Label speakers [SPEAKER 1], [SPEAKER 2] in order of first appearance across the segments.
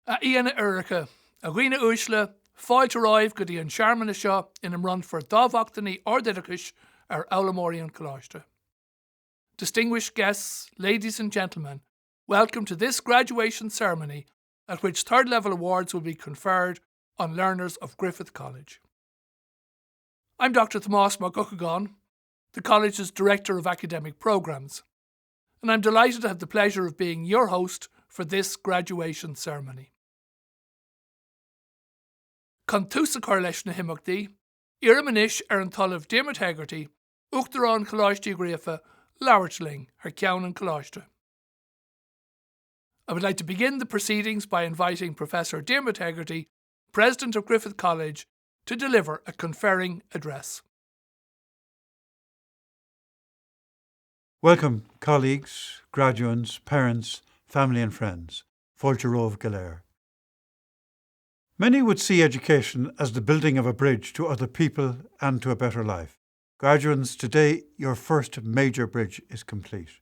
[SPEAKER 1] A Iana Erica, a Gwina Ushla, Foil to Rive, Goody and Sharman Shaw in a run for Dovoctony or Dedikish or Aulamorian Colostra. Distinguished guests, ladies and gentlemen, welcome to this graduation ceremony at which third level awards will be conferred on learners of Griffith College. I'm Dr. Tomás Maguchagan, the college's Director of Academic Programmes, and I'm delighted to have the pleasure of being your host for this graduation ceremony. Contusa Corlesh na Himokdi, Iramanish an Tullav Diarmaid Hegarty, Uachtarán Colostra Grifa, Lauertling, her Cian and Colostra. I would like to begin the proceedings by inviting Professor Diarmaid Hegarty, President of Griffith College, to deliver a conferring address.
[SPEAKER 2] Welcome, colleagues, graduates, parents, family and friends. Fáilte romh go léir. Many would see education as the building of a bridge to other people and to a better life. Graduates, today your first major bridge is complete.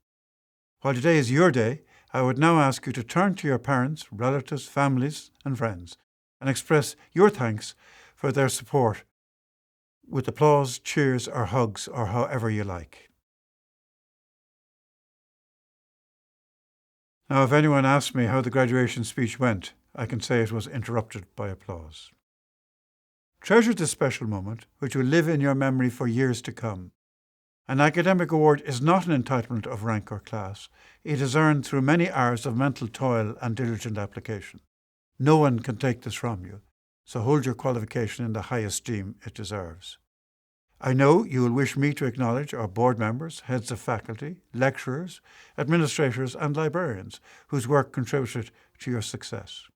[SPEAKER 2] While today is your day, I would now ask you to turn to your parents, relatives, families and friends and express your thanks for their support with applause, cheers or hugs or however you like. Now, if anyone asks me how the graduation speech went, I can say it was interrupted by applause. Treasure this special moment, which will live in your memory for years to come. An academic award is not an entitlement of rank or class. It is earned through many hours of mental toil and diligent application. No one can take this from you, so hold your qualification in the high esteem it deserves. I know you will wish me to acknowledge our board members, heads of faculty, lecturers, administrators and librarians whose work contributed to your success.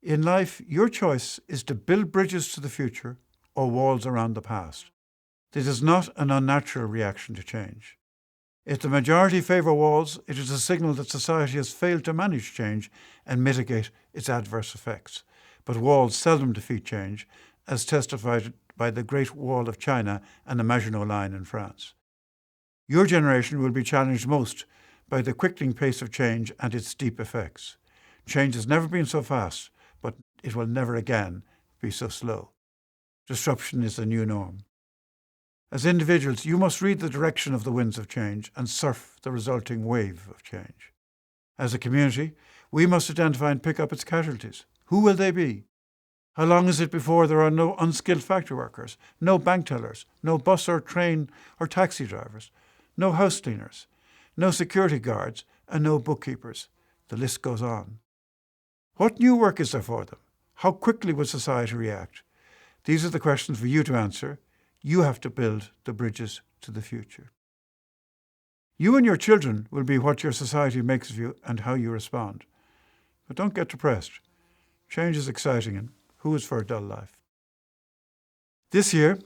[SPEAKER 2] In life, your choice is to build bridges to the future or walls around the past. This is not an unnatural reaction to change. If the majority favour walls, it is a signal that society has failed to manage change and mitigate its adverse effects. But walls seldom defeat change, as testified by the Great Wall of China and the Maginot Line in France. Your generation will be challenged most by the quickening pace of change and its deep effects. Change has never been so fast, but it will never again be so slow. Disruption is the new norm. As individuals, you must read the direction of the winds of change and surf the resulting wave of change. As a community, we must identify and pick up its casualties. Who will they be? How long is it before there are no unskilled factory workers, no bank tellers, no bus or train or taxi drivers, no house cleaners, no security guards, and no bookkeepers? The list goes on. What new work is there for them? How quickly will society react? These are the questions for you to answer. You have to build the bridges to the future. You and your children will be what your society makes of you and how you respond. But don't get depressed. Change is exciting, and who is for a dull life? This year,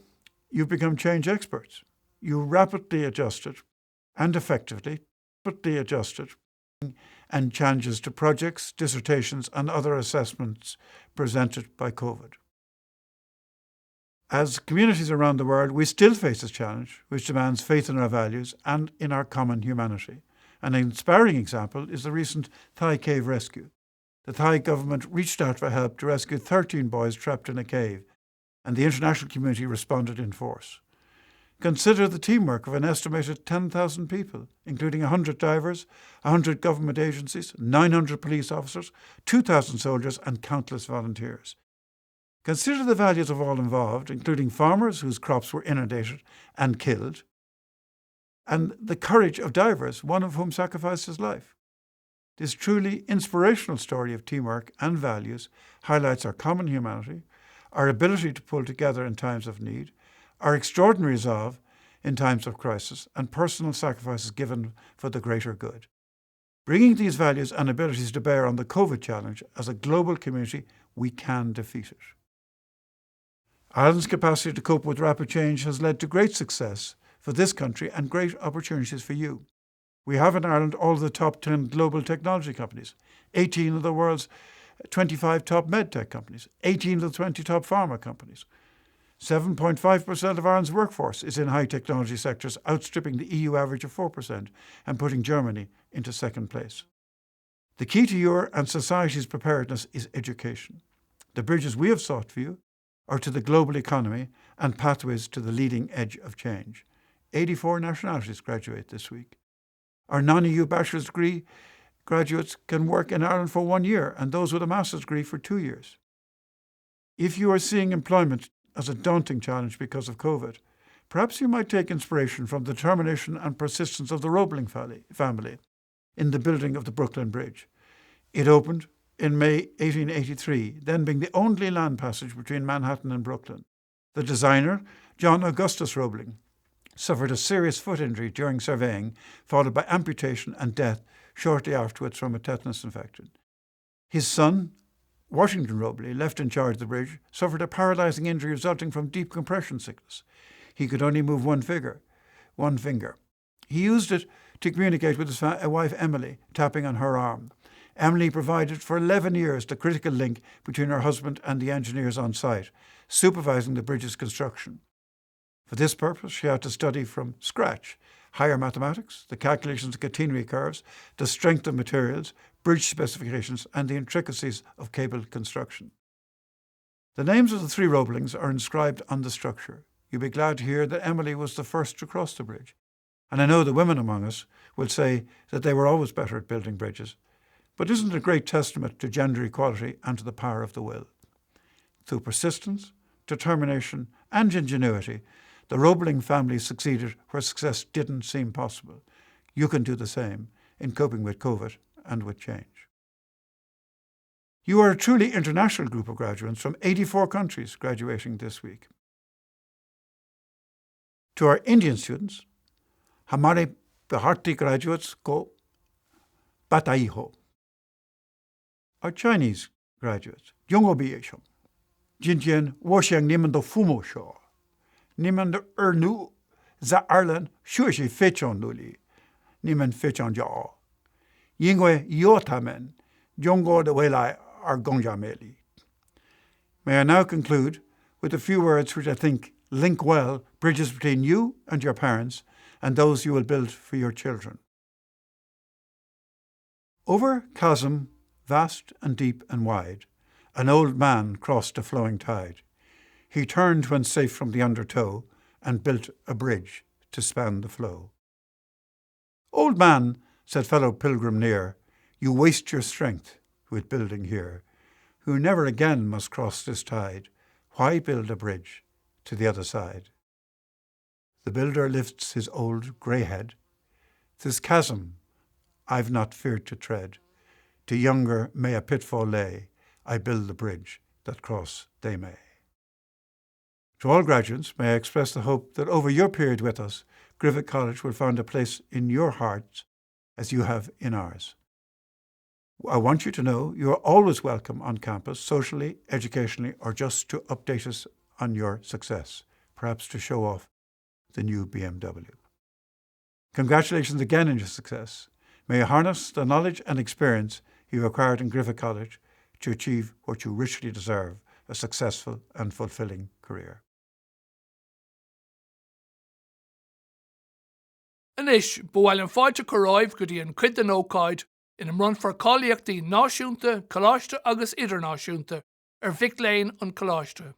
[SPEAKER 2] you've become change experts. You rapidly adjusted and effectively and challenges to projects, dissertations and other assessments presented by COVID. As communities around the world, we still face this challenge, which demands faith in our values and in our common humanity. An inspiring example is the recent Thai cave rescue. The Thai government reached out for help to rescue 13 boys trapped in a cave, and the international community responded in force. Consider the teamwork of an estimated 10,000 people, including 100 divers, 100 government agencies, 900 police officers, 2,000 soldiers, and countless volunteers. Consider the values of all involved, including farmers whose crops were inundated and killed, and the courage of divers, one of whom sacrificed his life. This truly inspirational story of teamwork and values highlights our common humanity, our ability to pull together in times of need, our extraordinary resolve in times of crisis, and personal sacrifices given for the greater good. Bringing these values and abilities to bear on the COVID challenge as a global community, we can defeat it. Ireland's capacity to cope with rapid change has led to great success for this country and great opportunities for you. We have in Ireland all of the top 10 global technology companies, 18 of the world's 25 top medtech companies, 18 of the 20 top pharma companies. 7.5% of Ireland's workforce is in high technology sectors, outstripping the EU average of 4% and putting Germany into second place. The key to your and society's preparedness is education. The bridges we have sought for you are to the global economy and pathways to the leading edge of change. 84 nationalities graduate this week. Our non-EU bachelor's degree graduates can work in Ireland for 1 year and those with a master's degree for 2 years. If you are seeing employment as a daunting challenge because of COVID, perhaps you might take inspiration from the determination and persistence of the Roebling family in the building of the Brooklyn Bridge. It opened in May 1883, then being the only land passage between Manhattan and Brooklyn. The designer, John Augustus Roebling, suffered a serious foot injury during surveying, followed by amputation and death shortly afterwards from a tetanus infection. His son, Washington Roebling, left in charge of the bridge, suffered a paralysing injury resulting from deep compression sickness. He could only move one finger. He used it to communicate with his wife Emily, tapping on her arm. Emily provided for 11 years the critical link between her husband and the engineers on site, supervising the bridge's construction. For this purpose, she had to study from scratch higher mathematics, the calculations of catenary curves, the strength of materials, bridge specifications, and the intricacies of cable construction. The names of the 3 Roeblings are inscribed on the structure. You'll be glad to hear that Emily was the first to cross the bridge. And I know the women among us will say that they were always better at building bridges. But isn't it a great testament to gender equality and to the power of the will? Through persistence, determination, and ingenuity, the Roebling family succeeded where success didn't seem possible. You can do the same in coping with COVID and with change. You are a truly international group of graduates from 84 countries graduating this week. To our Indian students, Hamare Bharati graduates ko Batai ho. Our Chinese graduates, Yongo Biesham, Jinjian Woxiang Nimando Fumo Shaw, Nimand Ernu Za Ireland Shushi Fechon Luli, Niman Fechon Jaw, Yingwe Yotamen, Jongo de Welai Argonjameli. May I now conclude with a few words which I think link well bridges between you and your parents and those you will build for your children. Over chasm vast and deep and wide, an old man crossed a flowing tide. He turned when safe from the undertow and built a bridge to span the flow. Old man, said fellow pilgrim near, you waste your strength with building here. Who never again must cross this tide, why build a bridge to the other side? The builder lifts his old grey head. This chasm I've not feared to tread. To younger may a pitfall lay. I build the bridge that cross they may. To all graduates, may I express the hope that over your period with us, Griffith College will find a place in your hearts as you have in ours. I want you to know you are always welcome on campus, socially, educationally, or just to update us on your success, perhaps to show off the new BMW. Congratulations again on your success. May you harness the knowledge and experience you've acquired in Griffith College to achieve what you richly deserve, a successful and fulfilling career.
[SPEAKER 1] Anish, bhfuil an fáilte choráibh go dtí an cuid den ócáid in an run for cáiliachtaí náisiúnta, coláiste agus idirnáisiúnta Vic Lane an coláiste.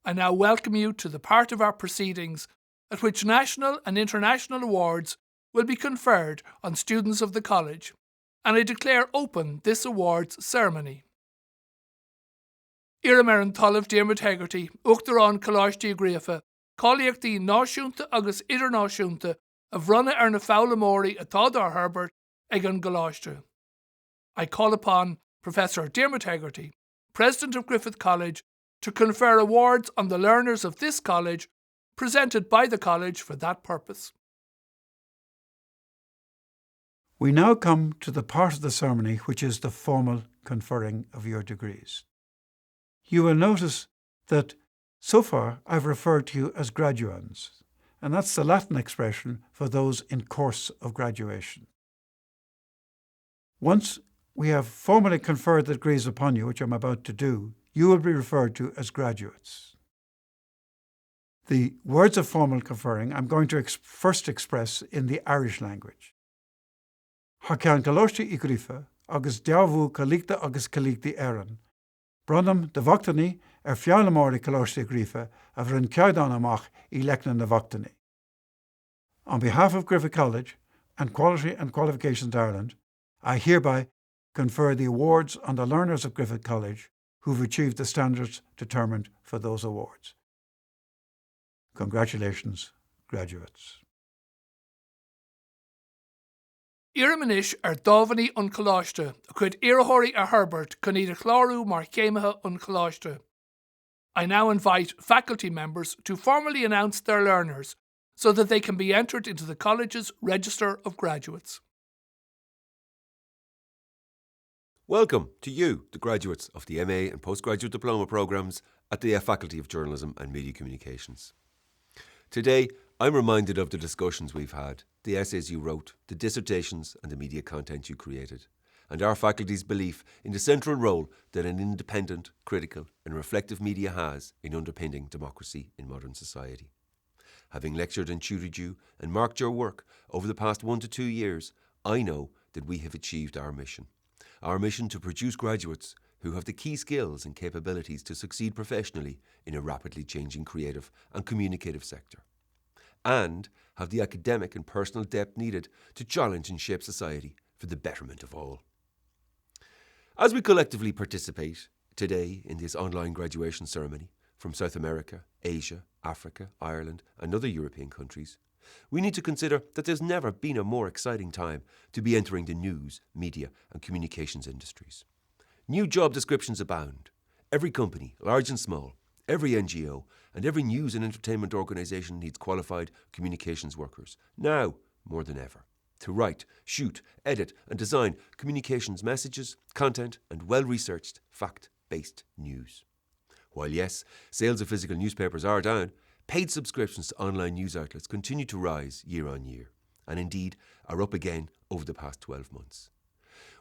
[SPEAKER 1] I now welcome you to the part of our proceedings at which national and international awards will be conferred on students of the college, and I declare open this awards ceremony. Iar an talamh Diarmaid Hegarty, Uachtarán Coláiste Griffith, cáiliachtaí náisiúnta agus idirnáisiúnta a bhrunna ar na fálamóirí atá dar Herbert ag an coláiste. I call upon Professor Diarmaid Hegarty, President of Griffith College, to confer awards on the learners of this college, presented by the college for that purpose.
[SPEAKER 2] We now come to the part of the ceremony which is the formal conferring of your degrees. You will notice that so far I've referred to you as graduands, and that's the Latin expression for those in course of graduation. Once we have formally conferred the degrees upon you, which I'm about to do, you will be referred to as graduates. The words of formal conferring I'm going to first express in the Irish language. Hacean Coláiste I Griffith, agus deabhú colíchta agus colíchtaí éireann. Bronnam de bhachtaní fiallamóirí Coláiste Griffith a bhrann ceadán amach í leicna na bhachtaní. On behalf of Griffith College and Quality and Qualifications Ireland, I hereby confer the awards on the learners of Griffith College who've achieved the standards determined for those awards. Congratulations, graduates.
[SPEAKER 1] Iaramanis dábhaní an Coláiste, a chuid iarthóirí a Herbert chun iad a chlárú mar chéimethe an Coláiste. I now invite faculty members to formally announce their learners so that they can be entered into the college's Register of Graduates.
[SPEAKER 3] Welcome to you, the graduates of the MA and Postgraduate Diploma programmes at the Faculty of Journalism and Media Communications. Today, I'm reminded of the discussions we've had, the essays you wrote, the dissertations and the media content you created, and our faculty's belief in the central role that an independent, critical and reflective media has in underpinning democracy in modern society. Having lectured and tutored you and marked your work over the past 1 to 2 years, I know that we have achieved our mission. Our mission to produce graduates who have the key skills and capabilities to succeed professionally in a rapidly changing creative and communicative sector, and have the academic and personal depth needed to challenge and shape society for the betterment of all. As we collectively participate today in this online graduation ceremony from South America, Asia, Africa, Ireland and other European countries, we need to consider that there's never been a more exciting time to be entering the news, media and communications industries. New job descriptions abound. Every company, large and small, every NGO and every news and entertainment organisation needs qualified communications workers, now more than ever, to write, shoot, edit and design communications messages, content and well-researched, fact-based news. While yes, sales of physical newspapers are down, paid subscriptions to online news outlets continue to rise year on year, and indeed are up again over the past 12 months.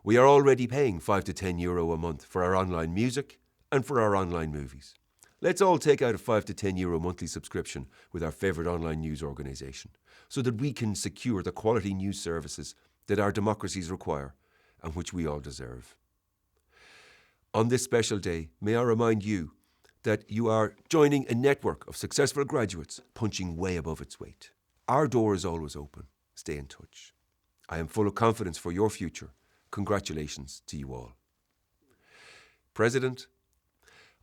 [SPEAKER 3] We are already paying €5 to €10 a month for our online music and for our online movies. Let's all take out a €5 to €10 monthly subscription with our favourite online news organisation so that we can secure the quality news services that our democracies require and which we all deserve. On this special day, may I remind you that you are joining a network of successful graduates punching way above its weight. Our door is always open. Stay in touch. I am full of confidence for your future. Congratulations to you all. President,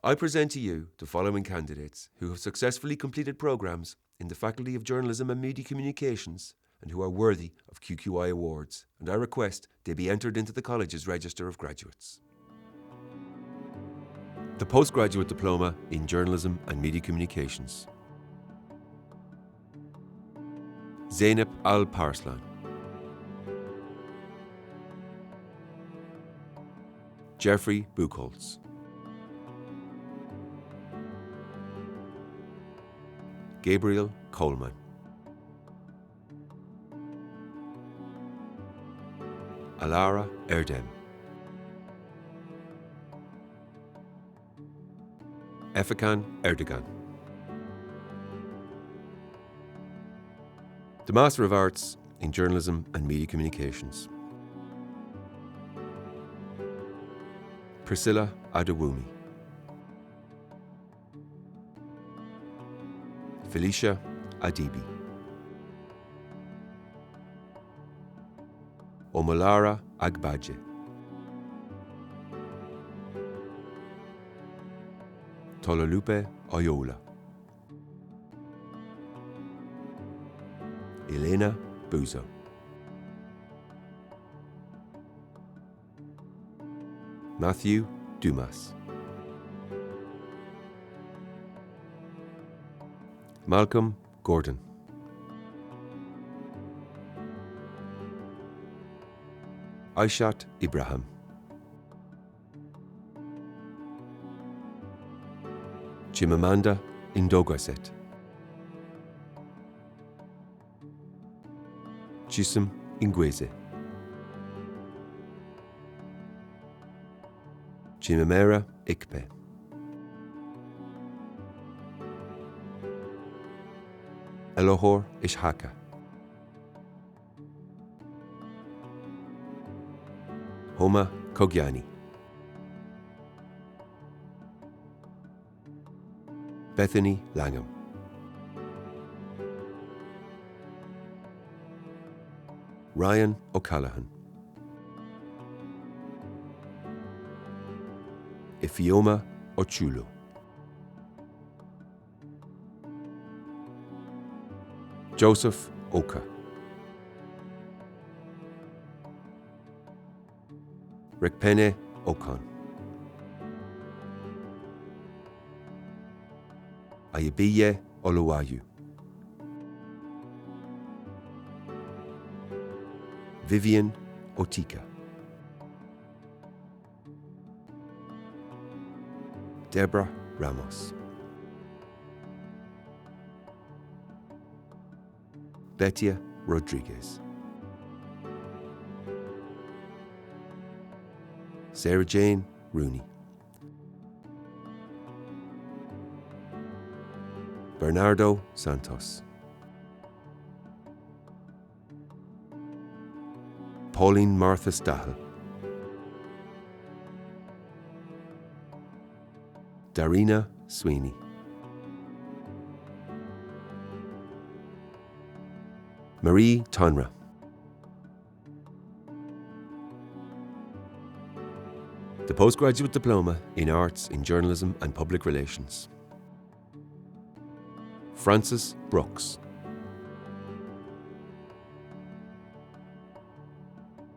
[SPEAKER 3] I present to you the following candidates who have successfully completed programmes in the Faculty of Journalism and Media Communications and who are worthy of QQI awards, and I request they be entered into the college's Register of Graduates. The Postgraduate Diploma in Journalism and Media Communications. Zeynep Al-Parslan. Jeffrey Bucholz. Gabriel Coleman. Alara Erdem. Efekan Erdogan. The Master of Arts in Journalism and Media Communications. Priscilla Adewumi. Felicia Adibi. Omolara Agbaje. Tololupe Oyola. Elena Buzzo. Matthew Dumas. Malcolm Gordon. Aishat Ibrahim. Chimamanda Ngozi. Chisom Ingweze. Chimamera Ikpe. Elohor Ishaka. Homa Kogyani, Bethany Langham, Ryan O'Callaghan, Ifioma Ochulu, Joseph Oka, Rekpene Okon, Ayabiye Oluwayu, Vivian Otika, Deborah Ramos, Betia Rodriguez, Sarah Jane Rooney, Bernardo Santos, Pauline Martha Stahel, Darina Sweeney, Marie Tonra, the Postgraduate Diploma in Arts in Journalism and Public Relations, Francis Brooks,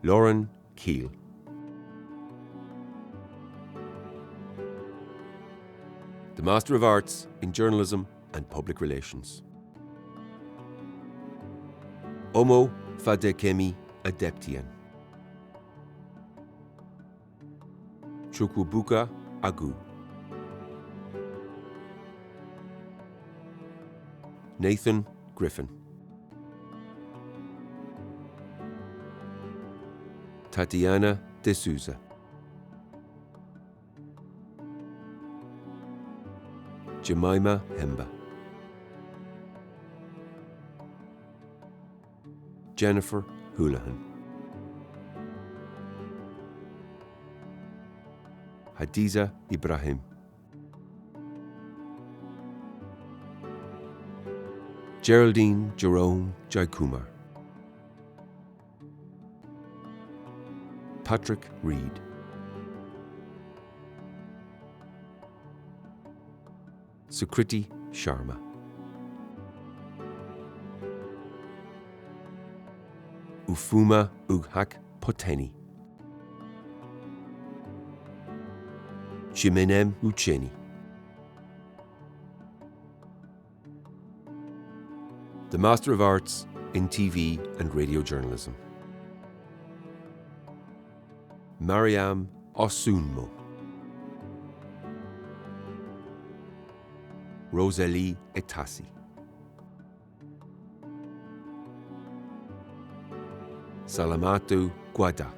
[SPEAKER 3] Lauren Keel, the Master of Arts in Journalism and Public Relations, Omo Fadekemi Adeptian, Chukwubuka Agu, Nathan Griffin, Tatiana De Souza, Jemima Hemba, Jennifer Houlihan, Hadiza Ibrahim, Geraldine Jerome Jaikumar, Patrick Reid, Sukriti Sharma, Ufuma Ughak Poteni, Chiminem Ucheni, the Master of Arts in TV and Radio Journalism, Mariam Osunmo, Rosalie Etasi, Salamatu Guada,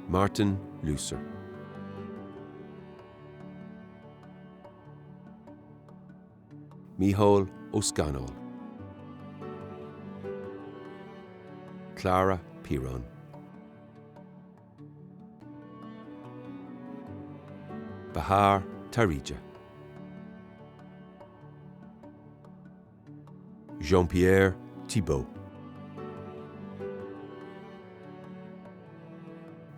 [SPEAKER 3] Martin Lucer, Mihol Oskanol, Clara Piron, Bahar Tarija, Jeanpierre Thibault.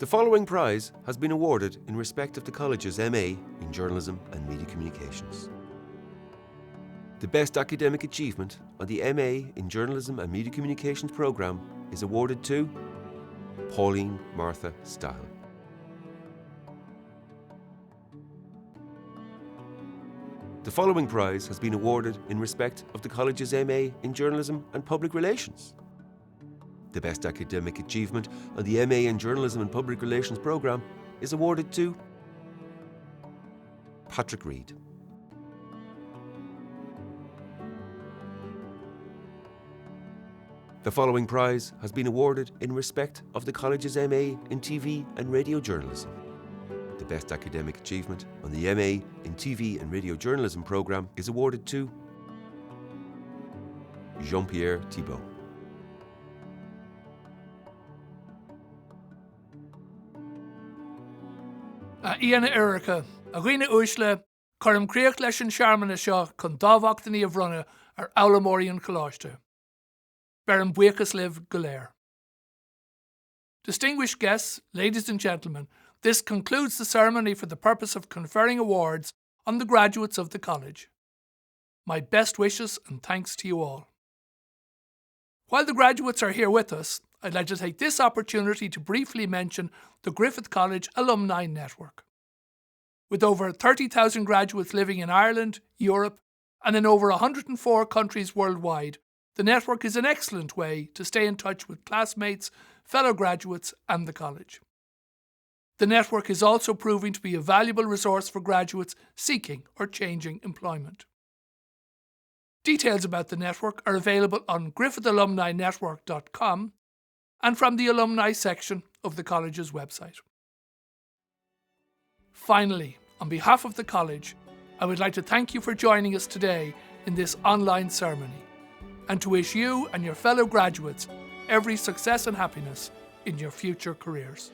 [SPEAKER 3] The following prize has been awarded in respect of the college's MA in Journalism and Media Communications. The best academic achievement on the MA in Journalism and Media Communications programme is awarded to Pauline Martha Stahel. The following prize has been awarded in respect of the college's MA in Journalism and Public Relations. The best academic achievement on the MA in Journalism and Public Relations programme is awarded to Patrick Reid. The following prize has been awarded in respect of the college's MA in TV and Radio Journalism. The best academic achievement on the MA in TV and Radio Journalism programme is awarded to Jeanpierre Thibault.
[SPEAKER 1] Iana Erica, Arina Uisle, Coram Creach leis an Searmanna seo chun dámhachtaní a bhrunne ar Aulamóireann Coláiste. Beram Bucholz live Galéir. Distinguished guests, ladies and gentlemen, this concludes the ceremony for the purpose of conferring awards on the graduates of the college. My best wishes and thanks to you all. While the graduates are here with us, I'd like to take this opportunity to briefly mention the Griffith College Alumni Network. With over 30,000 graduates living in Ireland, Europe, and in over 104 countries worldwide, the network is an excellent way to stay in touch with classmates, fellow graduates, and the college. The network is also proving to be a valuable resource for graduates seeking or changing employment. Details about the network are available on griffithalumninetwork.com and from the alumni section of the college's website. Finally, on behalf of the college, I would like to thank you for joining us today in this online ceremony and to wish you and your fellow graduates every success and happiness in your future careers.